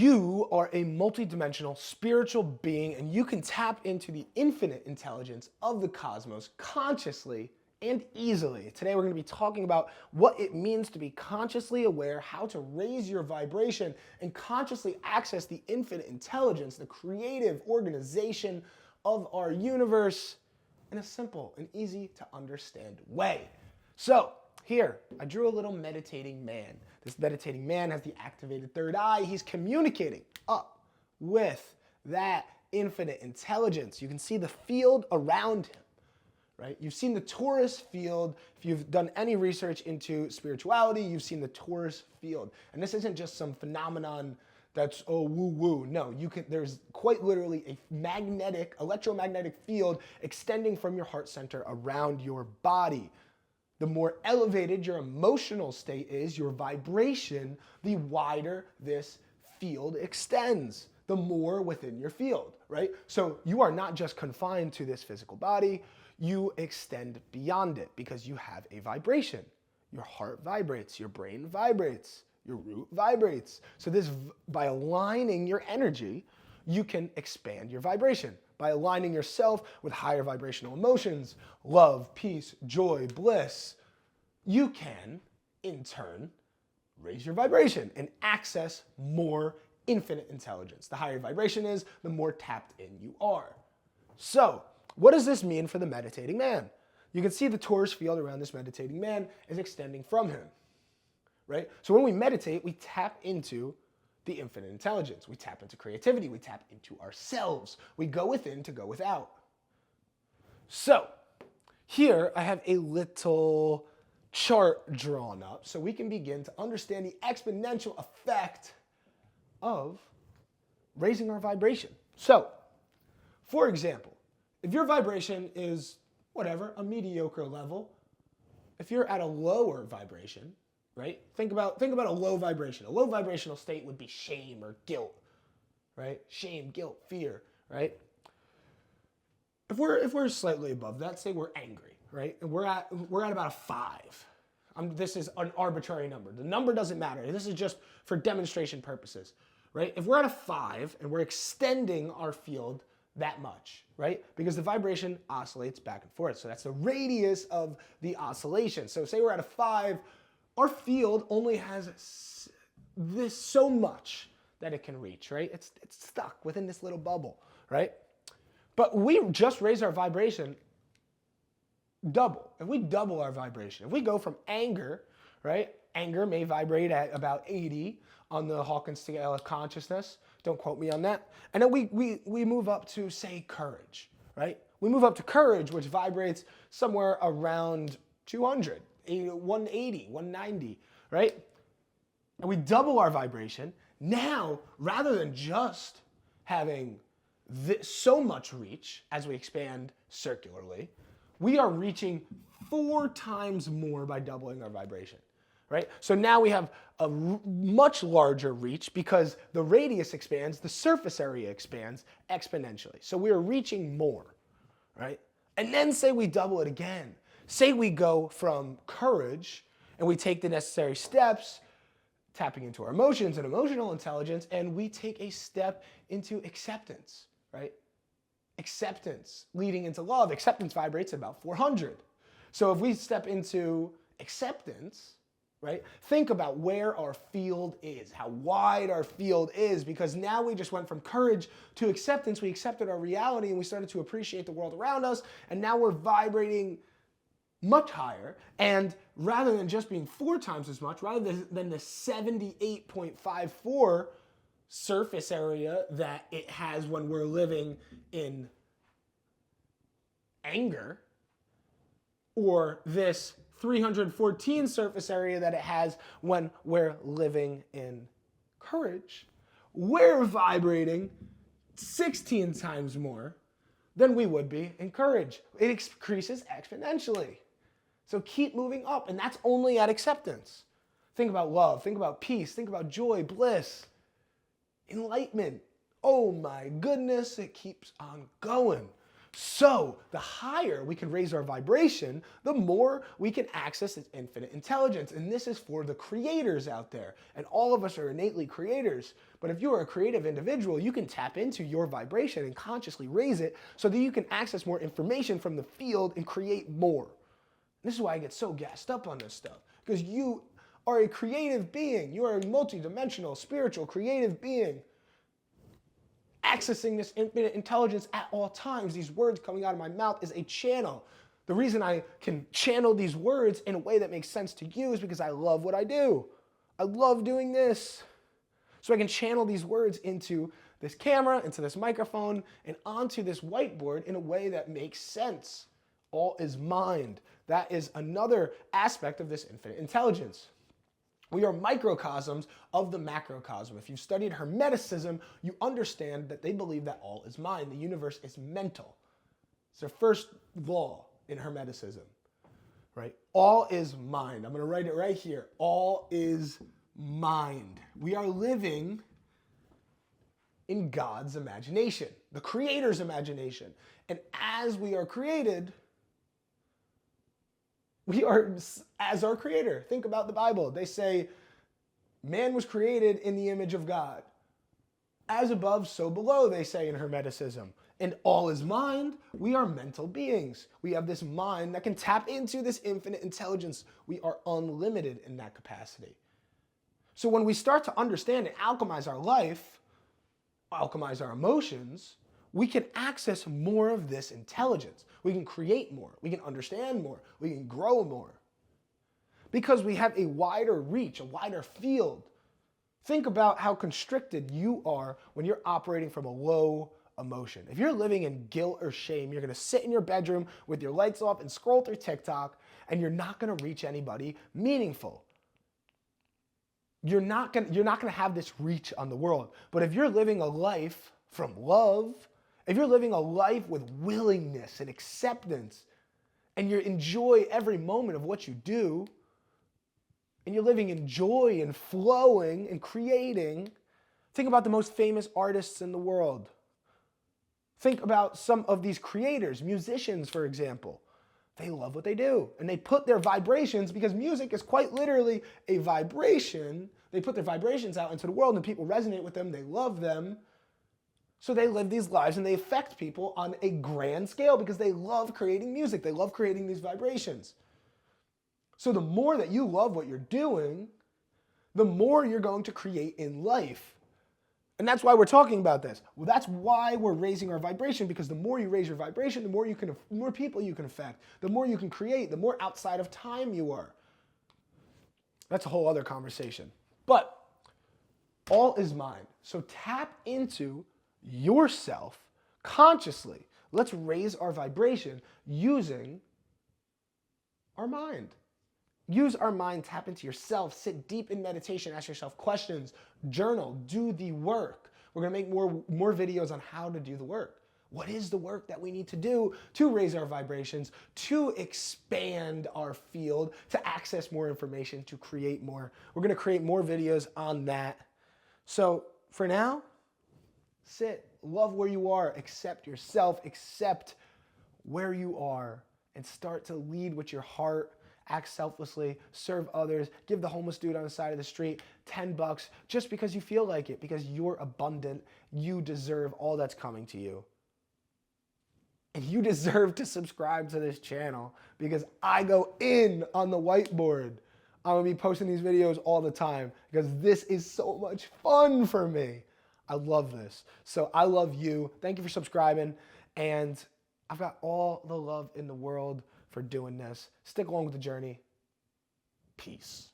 You are a multidimensional spiritual being, and you can tap into the infinite intelligence of the cosmos consciously and easily. Today, we're going to be talking about what it means to be consciously aware, how to raise your vibration, and consciously access the infinite intelligence, the creative organization of our universe in a simple and easy to understand way. So, here, I drew a little meditating man. This meditating man has the activated third eye. He's communicating up with that infinite intelligence. You can see the field around him, right? You've seen the torus field. If you've done any research into spirituality, you've seen the torus field. And this isn't just some phenomenon that's, oh, woo-woo. No, there's quite literally a electromagnetic field extending from your heart center around your body. The more elevated your emotional state is, your vibration, the wider this field extends, the more within your field, right? So you are not just confined to this physical body, you extend beyond it because you have a vibration. Your heart vibrates, your brain vibrates, your root vibrates. So by aligning your energy, you can expand your vibration. By aligning yourself with higher vibrational emotions, love, peace, joy, bliss, you can, in turn, raise your vibration and access more infinite intelligence. The higher your vibration is, the more tapped in you are. So, what does this mean for the meditating man? You can see the torus field around this meditating man is extending from him, right? So when we meditate, we tap into the infinite intelligence. We tap into creativity. We tap into ourselves. We go within to go without. So here I have a little chart drawn up so we can begin to understand the exponential effect of raising our vibration. So, for example, if your vibration is whatever, a mediocre level, if you're at a lower vibration, right? Think about a low vibration. A low vibrational state would be shame or guilt, right? Shame, guilt, fear, right? If we're slightly above that, say we're angry, right? And we're at about a 5. This is an arbitrary number. The number doesn't matter. This is just for demonstration purposes, right? If we're at a 5 and we're extending our field that much, right? Because the vibration oscillates back and forth. So that's the radius of the oscillation. So say we're at a 5, our field only has this so much that it can reach, right? It's stuck within this little bubble, right? But we just raise our vibration double. If we double our vibration, if we go from anger, right? Anger may vibrate at about 80 on the Hawkins scale of consciousness. Don't quote me on that. And then we move up to, say, courage, right? We move up to courage, which vibrates somewhere around 200. 180, 190, right? And we double our vibration. Now, rather than just having so much reach as we expand circularly, we are reaching 4 times more by doubling our vibration, right? So now we have a much larger reach because the radius expands, the surface area expands exponentially. So we are reaching more, right? And then say we double it again. Say we go from courage and we take the necessary steps, tapping into our emotions and emotional intelligence, and we take a step into acceptance, right? Acceptance leading into love. Acceptance vibrates at about 400. So if we step into acceptance, right, think about where our field is, how wide our field is, because now we just went from courage to acceptance. We accepted our reality and we started to appreciate the world around us, and now we're vibrating much higher, and rather than just being 4 times as much, rather than the 78.54 surface area that it has when we're living in anger, or this 314 surface area that it has when we're living in courage, we're vibrating 16 times more than we would be in courage. It increases exponentially. So keep moving up, and that's only at acceptance. Think about love, think about peace, think about joy, bliss, enlightenment. Oh my goodness, it keeps on going. So the higher we can raise our vibration, the more we can access this infinite intelligence. And this is for the creators out there. And all of us are innately creators. But if you are a creative individual, you can tap into your vibration and consciously raise it so that you can access more information from the field and create more. This is why I get so gassed up on this stuff, because you are a creative being. You are a multidimensional, spiritual, creative being, accessing this infinite intelligence at all times. These words coming out of my mouth is a channel. The reason I can channel these words in a way that makes sense to you is because I love what I do. I love doing this. So I can channel these words into this camera, into this microphone, and onto this whiteboard in a way that makes sense. All is mind. That is another aspect of this infinite intelligence. We are microcosms of the macrocosm. If you've studied Hermeticism, you understand that they believe that all is mind. The universe is mental. It's their first law in Hermeticism, right? All is mind. I'm going to write it right here. All is mind. We are living in God's imagination, the Creator's imagination. And as we are created, we are as our Creator. Think about the Bible. They say, man was created in the image of God. As above, so below, they say in Hermeticism. And all is mind. We are mental beings. We have this mind that can tap into this infinite intelligence. We are unlimited in that capacity. So when we start to understand and alchemize our life, alchemize our emotions, we can access more of this intelligence. We can create more. We can understand more. We can grow more. Because we have a wider reach, a wider field. Think about how constricted you are when you're operating from a low emotion. If you're living in guilt or shame, you're going to sit in your bedroom with your lights off and scroll through TikTok, and you're not going to reach anybody meaningful. You're not going to have this reach on the world. But if you're living a life from love, if you're living a life with willingness and acceptance, and you enjoy every moment of what you do, and you're living in joy and flowing and creating, think about the most famous artists in the world. Think about some of these creators, musicians, for example. They love what they do, and they put their vibrations, because music is quite literally a vibration. They put their vibrations out into the world, and people resonate with them. They love them. So they live these lives, and they affect people on a grand scale because they love creating music. They love creating these vibrations. So the more that you love what you're doing, the more you're going to create in life. And that's why we're talking about this. Well, that's why we're raising our vibration, because the more you raise your vibration, the more people you can affect, the more you can create, the more outside of time you are. That's a whole other conversation. But all is mind. So tap into yourself consciously. Let's raise our vibration using our mind. Use our mind, tap into yourself, sit deep in meditation, ask yourself questions, journal, do the work. We're going to make more videos on how to do the work. What is the work that we need to do to raise our vibrations, to expand our field, to access more information, to create more? We're going to create more videos on that. So for now, sit, love where you are, accept yourself, accept where you are, and start to lead with your heart. Act selflessly, serve others, give the homeless dude on the side of the street $10 just because you feel like it, because you're abundant. You deserve all that's coming to you. And you deserve to subscribe to this channel, because I go in on the whiteboard. I'm going to be posting these videos all the time because this is so much fun for me. I love this. So I love you. Thank you for subscribing. And I've got all the love in the world for doing this. Stick along with the journey. Peace.